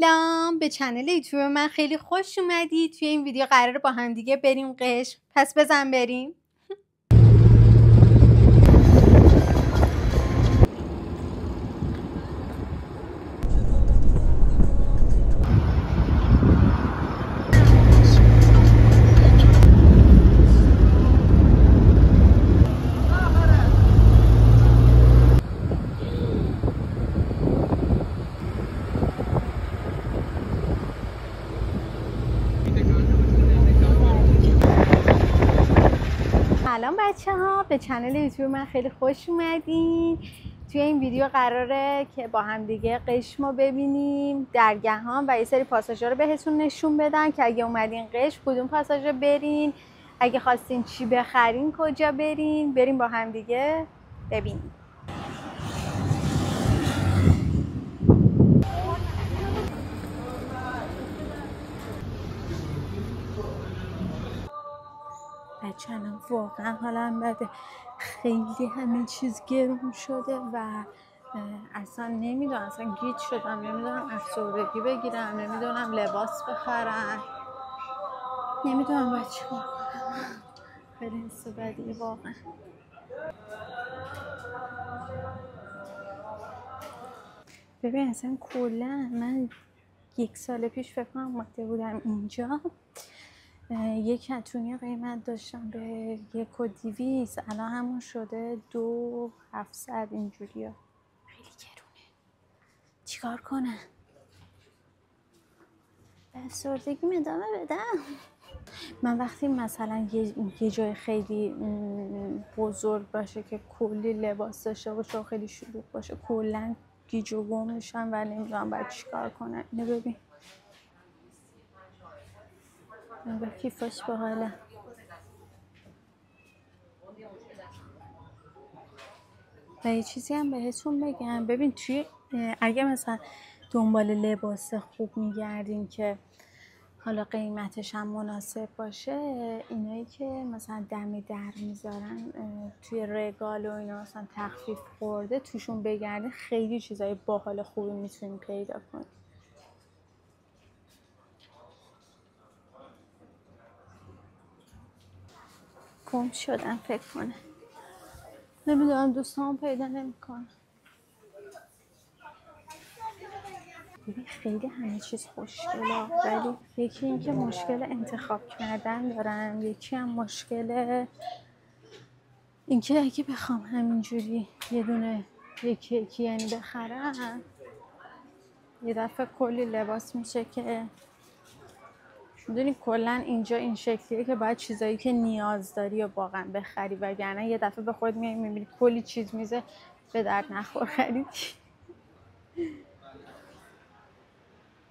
سلام به چنل یوتیوب من خیلی خوش اومدید. توی این ویدیو قراره با هم دیگه بریم قشم. پس بزن بریم. سلام بچه ها، به چنل یوتیوب من خیلی خوش اومدین. توی این ویدیو قراره که با هم دیگه قشم رو ببینیم، درگاهان و یه سری پاساژا رو بهتون نشون بدم که اگه اومدین قشم کدوم پاساژ برین، اگه خواستین چی بخرین کجا برین با هم دیگه ببینیم. بچه الان واقعا حالم بده، خیلی همه چیز گرون شده و اصلا نمیدونم، اصلا گیج شدم، نمیدونم افسردگی بگیرم، نمیدونم لباس بخرم، نمیدونم باید چی کار کنم. خیلی حس بدی واقعا. ببین اصلا کلا من 1 سال پیش فکر کنم اومده بودم اینجا، یک کتونی قیمت داشتم به 1,200، الان همون شده 2,700 اینجوریه. خیلی گرونه، چیکار کنم؟ به افسردگی ادامه بدم؟ من وقتی مثلا یه جای خیلی بزرگ باشه که کلی لباس داشته باشه و خیلی شلوغ باشه، کلا گیج و گم میشم و نمیدونم باید چیکار کنم. اینو ببین، با کیفاش به حاله. و یه چیزی هم بهتون بگم، ببین توی اگه مثلا دنبال لباس خوب میگردین که حالا قیمتش هم مناسب باشه، اینایی که مثلا دم در میذارن توی رگال و اینا مثلا تخفیف خورده، توشون بگردین خیلی چیزای باحال خوبی میتونین پیدا کنین. گم شدم فکر کنه، نمیدونم دوستان پیدا نمیکنم. ببین خیلی همه چیز خوشگله، ولی یکی این که مشکل انتخاب کردن دارم، یکی هم مشکل این که اگه بخوام همینجوری یه دونه یکی یعنی بخرم، یه دفعه کلی لباس میشه که میدونی کلا اینجا این شکلیه که باید چیزایی که نیاز داری و واقعا بخری، وگرنه یه دفعه به خود میبینی کلی چیز میزه به درد نخور خریدی.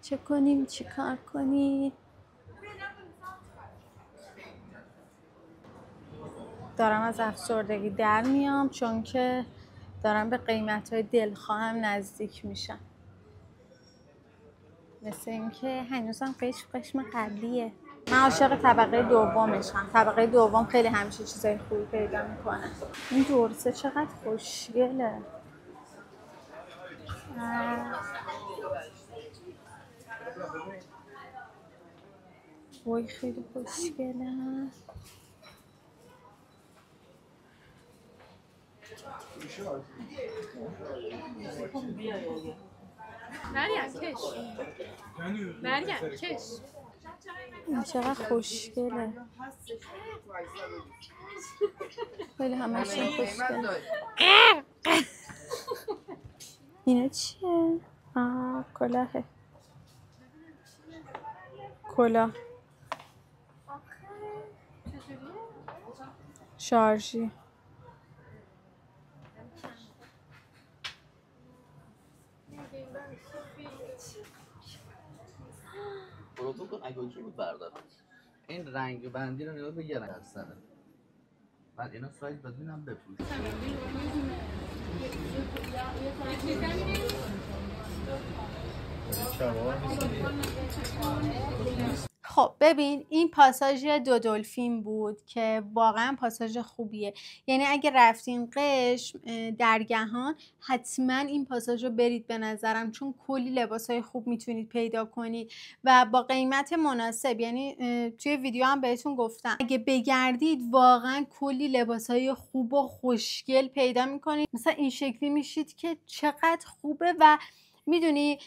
چه کنیم چی کار کنیم؟ دارم از افسردگی در میام، چون که دارم به قیمت‌های دلخواهم نزدیک میشم. مثل اینکه هنوزم قشم قبلیه. من عاشق طبقه دومشم. طبقه دوم خیلی همیشه چیزای خوبی پیدا میکنه. این دورسه چقدر خوشگله. وای خیلی خوشگله. مریم کش. این چقدر خوشگله. خیلی همشون خوشگله. اینا چیه؟ کلاهه. کلاه شارژی. برو بکن اگه اوکی بود بردارم. این رنگ بندی رو نگاه به یه رنگ هستنه. بعد اینا سایز بدونم بپوش. خب ببین این پاساژ دو دلفین بود که واقعا پاساژ خوبیه. یعنی اگه رفتین قشم درگهان حتما این پاساژ رو برید به نظرم، چون کلی لباسای خوب میتونید پیدا کنید و با قیمت مناسب. یعنی توی ویدیو هم بهتون گفتم اگه بگردید واقعا کلی لباسای خوب و خوشگل پیدا میکنید. مثلا این شکلی میشید که چقدر خوبه و میدونی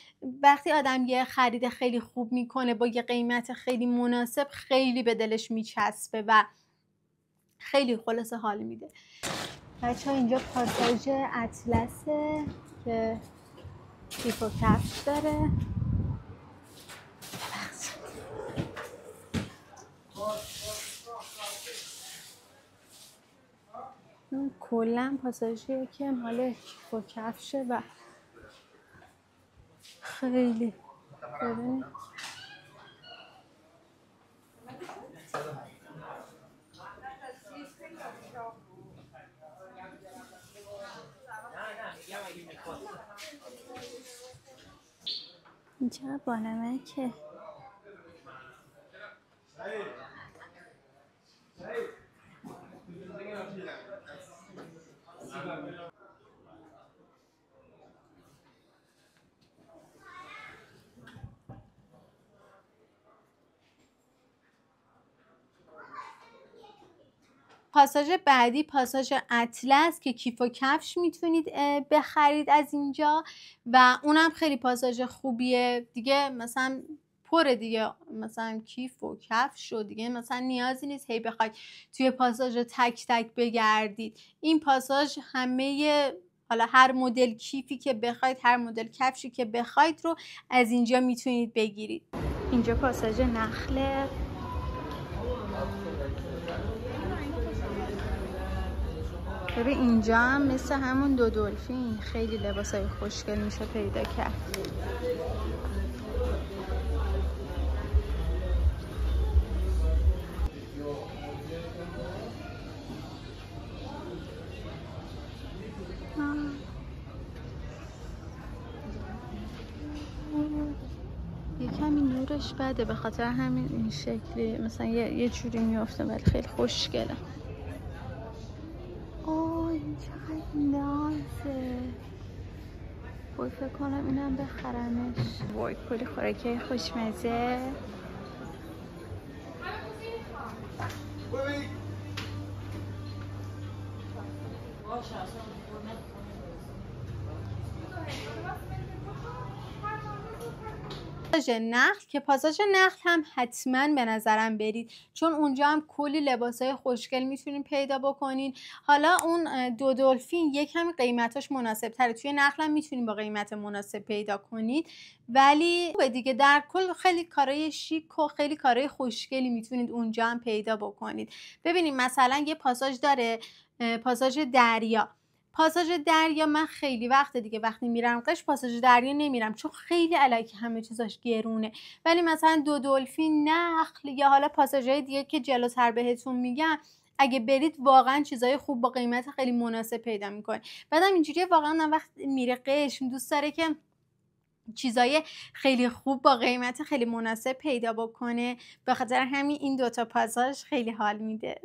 وقتی آدم یه خرید خیلی خوب میکنه با یه قیمت خیلی مناسب خیلی به دلش میچسبه و خیلی خلاصه حال میده. بچه ها اینجا پاساژ اطلسه که کیف و کفش داره. این کلا پاساژیه که مال کیف و کفشه و خیلی ببینید اینجا بانمکه. پاساژ بعدی پاساژ اطلس که کیف و کفش میتونید بخرید از اینجا و اونم خیلی پاساژ خوبیه دیگه. مثلا پره دیگه، مثلا کیف و کفش و دیگه مثلا نیازی نیست هی بخواید توی پاساژ تک تک بگردید. این پاساژ همه حالا هر مدل کیفی که بخواید، هر مدل کفشی که بخواید رو از اینجا میتونید بگیرید. اینجا پاساژ نخله. ببین اینجا هم مثل همون دو دلفین خیلی لباسای خوشگل میشه پیدا کرد. یه کمی نورش بده به خاطر همین این شکلی مثلا یه جوری میافته ولی خیلی خوشگله. این چقدر نازه. وای فکر کنم اینم بخرمش. وای کلی خوراکی خوشمزه. پاساژ نخل که پاساژ نخل هم حتما به نظرم برید، چون اونجا هم کلی لباسای خوشگل میتونین پیدا بکنین. حالا اون دو دلفین یک کمی قیمتاش مناسب تره، توی نخل هم میتونین با قیمت مناسب پیدا کنید، ولی دیگه در کل خیلی کارای شیک و خیلی کارای خوشگلی میتونید اونجا هم پیدا بکنید. ببینید مثلا یه پاساژ داره، پاساژ دریا. پاساژ دریا من خیلی وقت دیگه وقتی میرم قش پاساژ دریا نمیرم، چون خیلی الکی همه چیزاش گرونه. ولی مثلا دو دلفین، نخل یا حالا پاساژهای دیگه که جلوتر بهتون میگم اگه برید واقعا چیزای خوب با قیمت خیلی مناسب پیدا میکنید. بعدم اینجوریه واقعا وقت میره قشم دوست داره که چیزای خیلی خوب با قیمت خیلی مناسب پیدا بکنه، به خاطر همین این دوتا پاساژ خیلی حال میده.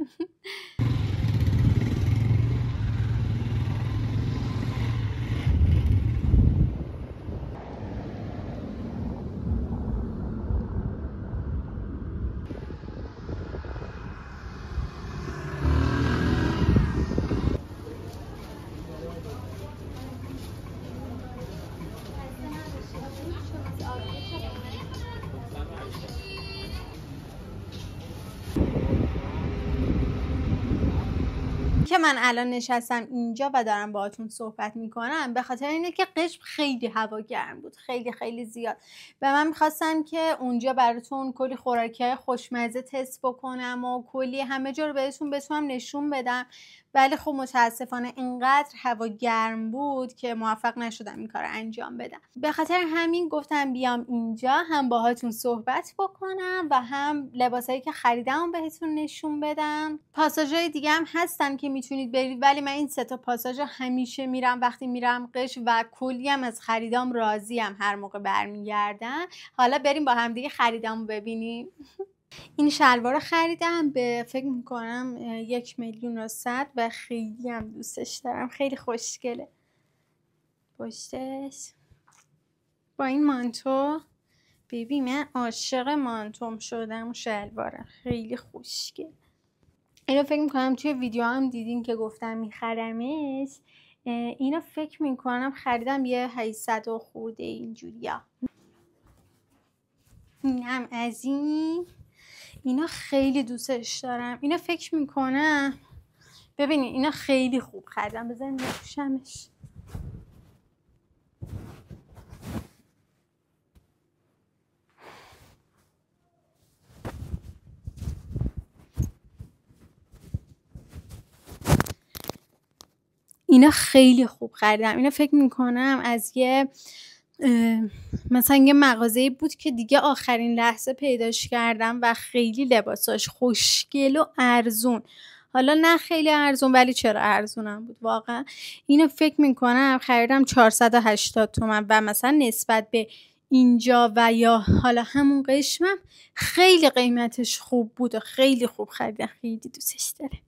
که من الان نشستم اینجا و دارم باهاتون صحبت میکنم به خاطر اینه که قشم خیلی هوا گرم بود، خیلی خیلی زیاد، و من میخواستم که اونجا براتون کلی خوراکی‌های خوشمزه تست بکنم و کلی همه جا رو بهتون بتونم نشون بدم، ولی خب متاسفانه اینقدر هوا گرم بود که موفق نشدم این کار انجام بدم. به خاطر همین گفتم بیام اینجا هم باهاتون صحبت بکنم و هم لباسایی که خریدم بهتون نشون بدم. پاساژهای دیگه هم هستن که میتونید برید، ولی من این سه تا پاساژ همیشه میرم وقتی میرم قش و کلی هم از خریدام راضیم هر موقع برمیگردن. حالا بریم با هم دیگه خریدامو ببینیم. این شلوار رو خریدم به فکر میکنم 1,100,000 و خیلی هم دوستش دارم. خیلی خوشگله پشتش با این مانتو. ببین من عاشق مانتوم شدم و شلوارم خیلی خوشگله. اینو فکر میکنم توی ویدیو هم دیدین که گفتم میخرمش. اینو فکر میکنم خریدم یه 800 و خورده اینجوریا. اینم از این. اینا خیلی دوستش دارم. اینو فکر میکنم ببینید اینا خیلی خوب خریدم. بذاریم بپوشمش. اینا خیلی خوب خریدم. اینا فکر میکنم از مثلا یه مغازه‌ای بود که دیگه آخرین لحظه پیداش کردم و خیلی لباساش خوشگل و ارزون. حالا نه خیلی ارزون ولی چرا ارزونم بود واقعا. اینو فکر میکنم خریدم 480 تومن و مثلا نسبت به اینجا و یا حالا همون قشمم خیلی قیمتش خوب بود و خیلی خوب خریدم. خیلی دوستش داره.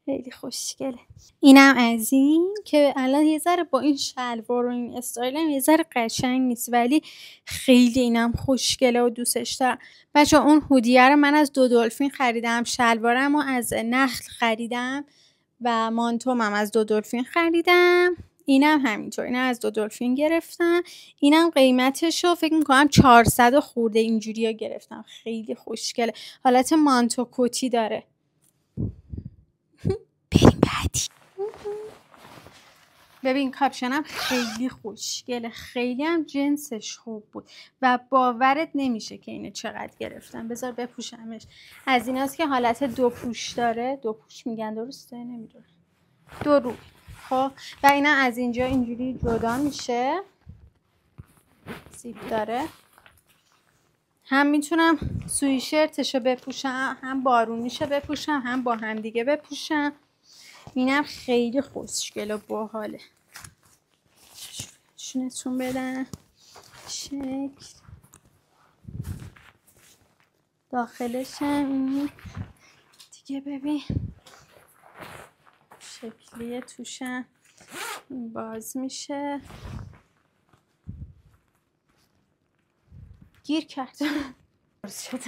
خیلی خوشگله. اینم از این که الان یه ذره با این شلوار و این استایل هم یه ذره قشنگ نیست ولی خیلی اینم خوشگله و دوستش دارم. بچه اون هودیه رو من از دودولفین خریدم. شلوارم رو از نخل خریدم و مانتوم هم از دودولفین خریدم. اینم همینطور. اینم از دودولفین گرفتم. اینم قیمتش رو فکر میکنم 400 خورده اینجوری ها گرفتم. خیلی خوشگله. حالت مانتو کتی داره. بریم بعدی. ببین کاپشنم خیلی خوشگله. خیلی هم جنسش خوب بود و باورت نمیشه که اینو چقدر گرفتم. بذار بپوشمش. از ایناست که حالت دو پوش داره. دو پوش میگن درسته؟ نمیدونم. دو رو. خب و اینا از اینجا اینجوری جدا میشه. زیپ داره. هم میتونم سویشرتشو بپوشم هم بارونیشو بپوشم هم با هم دیگه بپوشم. اینم خیلی خوشگل و باحاله. نشونتون بدم شکل داخلش هم دیگه. ببین شکلیه توشم باز میشه. گیر کرد. باز شد.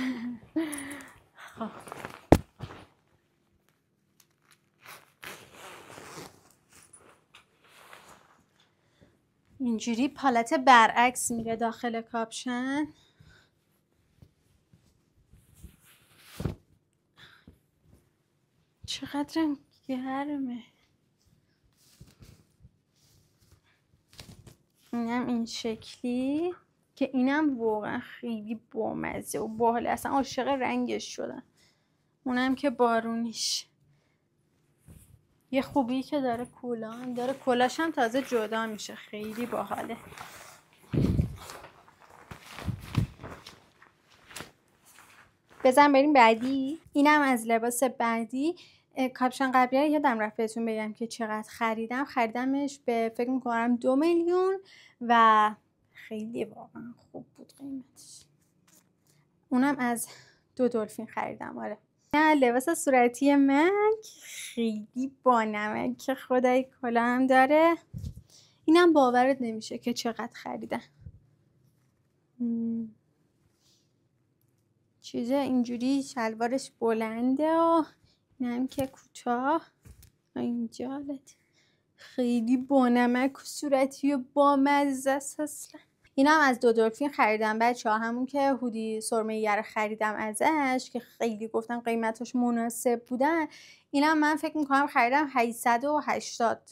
خب اینجوری پالت برعکس میره داخل کاپشن. چقدرم گرمه. اینم این شکلی که اینم واقعا خیلی بامزه و باحاله. اصلا عاشق رنگش شدم. اونم که بارونیش. یه خوبی که داره کولان داره. کلاش هم تازه جدا میشه. خیلی باحاله. بزن بریم بعدی. اینم از لباس بعدی. کاپشن قبلی رو یادم رفت بهتون بگم که چقدر خریدم. خریدمش به فکر میکنم 2 میلیون و خیلی واقعا خوب بود قیمتش. اونم از دودولفین خریدم. آره نه لباس صورتی من خیلی بانمک خدای کلا هم داره. اینم باورت نمیشه که چقدر خریدم. چیزه اینجوری شلوارش بلنده و اینم که کوتاه. اینجا خیلی بانمک و صورتی و بامزه است اصلا. اینا هم از دودولفین خریدم بچه‌ها. همون که هودی سرمه‌ای رو خریدم ازش که خیلی گفتم قیمتش مناسب بودن. اینا من فکر میکنم خریدم 880.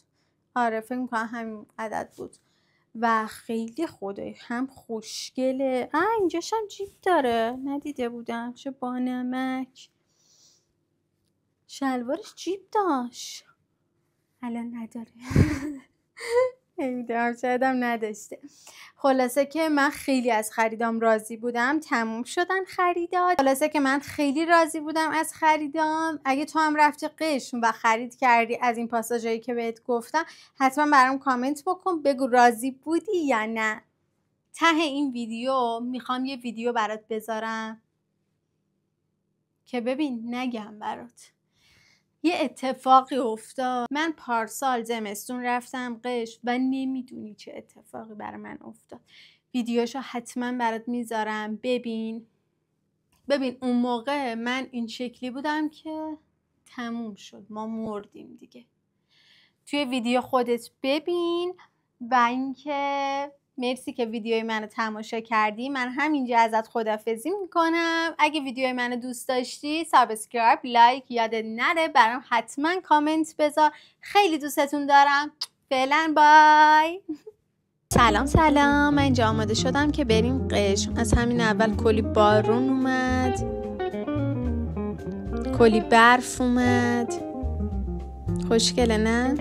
آره فکر میکنم همین عدد بود و خیلی خدای هم خوشگله. اینجاش هم جیب داره. ندیده بودم. چه بانمک. شلوارش جیب داشت. الان نداره. نمیدونم شایدم نداشته. خلاصه که من خیلی از خریدام راضی بودم. تموم شدن خریدات. خلاصه که من خیلی راضی بودم از خریدام. اگه تو هم رفتی قشم و خرید کردی از این پاساژایی که بهت گفتم حتما برام کامنت بکن بگو راضی بودی یا نه. ته این ویدیو میخوام یه ویدیو برات بذارم که ببین نگم برات یه اتفاقی افتاد. من پارسال زمستون رفتم قشم و نمیدونی چه اتفاقی برای من افتاد. ویدیوشو حتما برات میذارم ببین اون موقع من این شکلی بودم که تموم شد، ما مردیم دیگه. توی ویدیو خودت ببین. و اینکه مرسی که ویدیوی منو تماشا کردی. من همینجا ازت خداحافظی میکنم. اگه ویدیوی منو دوست داشتی سابسکرایب، لایک یادت نره، برام حتما کامنت بذار. خیلی دوستتون دارم. فعلا بای. سلام، من اینجا آماده شدم که بریم قشم. از همین اول کلی بارون اومد، کلی برف اومد. خوشگله نه؟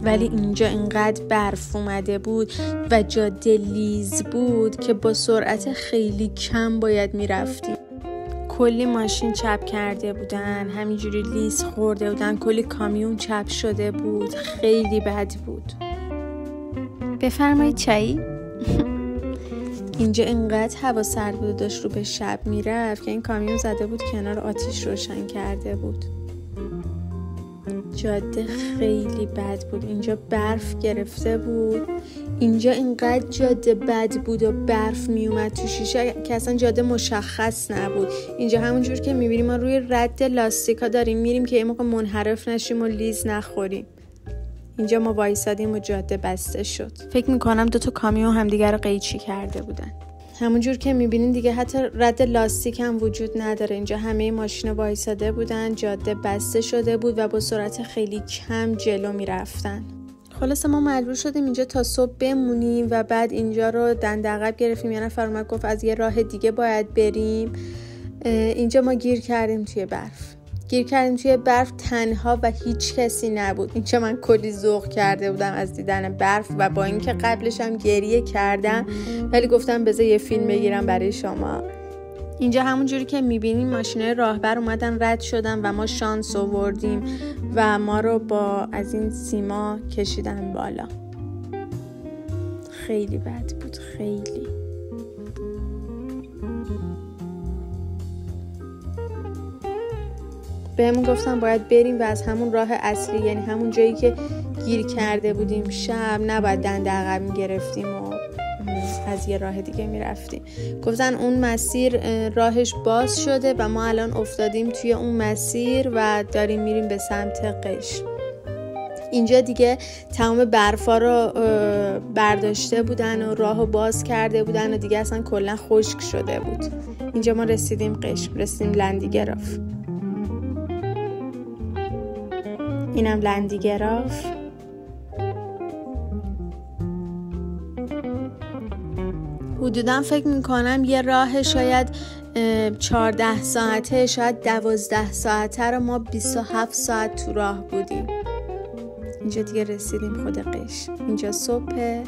ولی اینجا اینقدر برف اومده بود و جاده لیز بود که با سرعت خیلی کم باید میرفتیم. کلی ماشین چپ کرده بودن، همینجوری لیز خورده بودن، کلی کامیون چپ شده بود. خیلی بد بود. بفرمایید چایی؟ اینجا اینقدر هوا سرد بود و داشت رو به شب میرفت که این کامیون زده بود کنار آتیش روشن کرده بود. جاده خیلی بد بود. اینجا برف گرفته بود. اینجا اینقدر جاده بد بود و برف میومد تو شیشه که اصلا جاده مشخص نبود. اینجا همونجور که میبینیم ما روی رد لاستیکا داریم میریم که یه موقع منحرف نشیم و لیز نخوریم. اینجا ما وایسادیم و جاده بسته شد. فکر میکنم 2 کامیون همدیگه رو قیچی کرده بودن. همونجور که میبینین دیگه حتی رد لاستیک هم وجود نداره. اینجا همه ماشینا وایساده بودن، جاده بسته شده بود و با سرعت خیلی کم جلو میرفتن. خلاصه ما مجبور شدیم اینجا تا صبح بمونیم و بعد اینجا رو دندقب گرفتیم. یه نفر اومد گفت از یه راه دیگه باید بریم. اینجا ما گیر کردیم توی برف تنها و هیچ کسی نبود. اینجا من کلی ذوق کرده بودم از دیدن برف و با اینکه قبلش هم گریه کردم ولی گفتم بذار یه فیلم بگیرم برای شما. اینجا همون جوری که میبینیم ماشینای راهبر اومدن رد شدن و ما شانس آوردیم و ما رو با از این سیما کشیدن بالا. خیلی بد بود، خیلی. بهمون گفتن باید بریم و از همون راه اصلی، یعنی همون جایی که گیر کرده بودیم شب، نباید دنده عقب میگرفتیم و از یه راه دیگه میرفتیم. گفتن اون مسیر راهش باز شده و ما الان افتادیم توی اون مسیر و داریم میریم به سمت قشم. اینجا دیگه تمام برفا رو برداشته بودن و راهو باز کرده بودن و دیگه اصلا کلا خشک شده بود. اینجا ما رسیدیم قشم، رسیدیم لندیگراف. اینم لندیگراف. حدوداً فکر میکنم یه راه شاید 14 ساعته، شاید 12 ساعته رو ما 27 ساعت تو راه بودیم. اینجا دیگه رسیدیم خود قشم. اینجا صبح.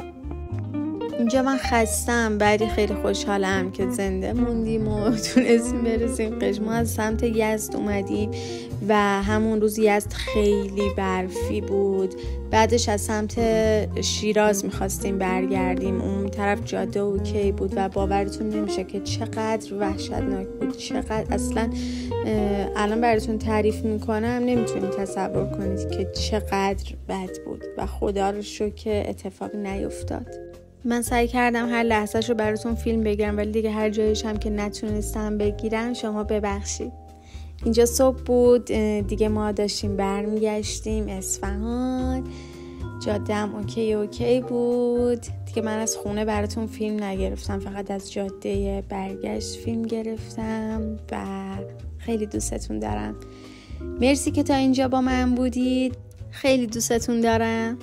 اینجا من خستم ولی خیلی خوشحالم که زنده موندیم و تونستیم برسیم قشم. ما از سمت یزد اومدیم و همون روز یزد خیلی برفی بود. بعدش از سمت شیراز میخواستیم برگردیم. اون طرف جاده اوکی بود و باورتون نمیشه که چقدر وحشتناک بود. چقدر اصلا الان براتون تعریف میکنم نمیتونید تصور کنید که چقدر بد بود و خدا رو شکر که اتفاقی نیفتاد. من سعی کردم هر لحظه‌شو براتون فیلم بگیرم ولی دیگه هر جایش هم که نتونستم بگیرم شما ببخشید. اینجا صبح بود دیگه، ما داشتیم برمیگشتیم اصفهان. جاده هم اوکی بود دیگه. من از خونه براتون فیلم نگرفتم، فقط از جاده برگشت فیلم گرفتم و خیلی دوستتون دارم. مرسی که تا اینجا با من بودید. خیلی دوستتون دارم.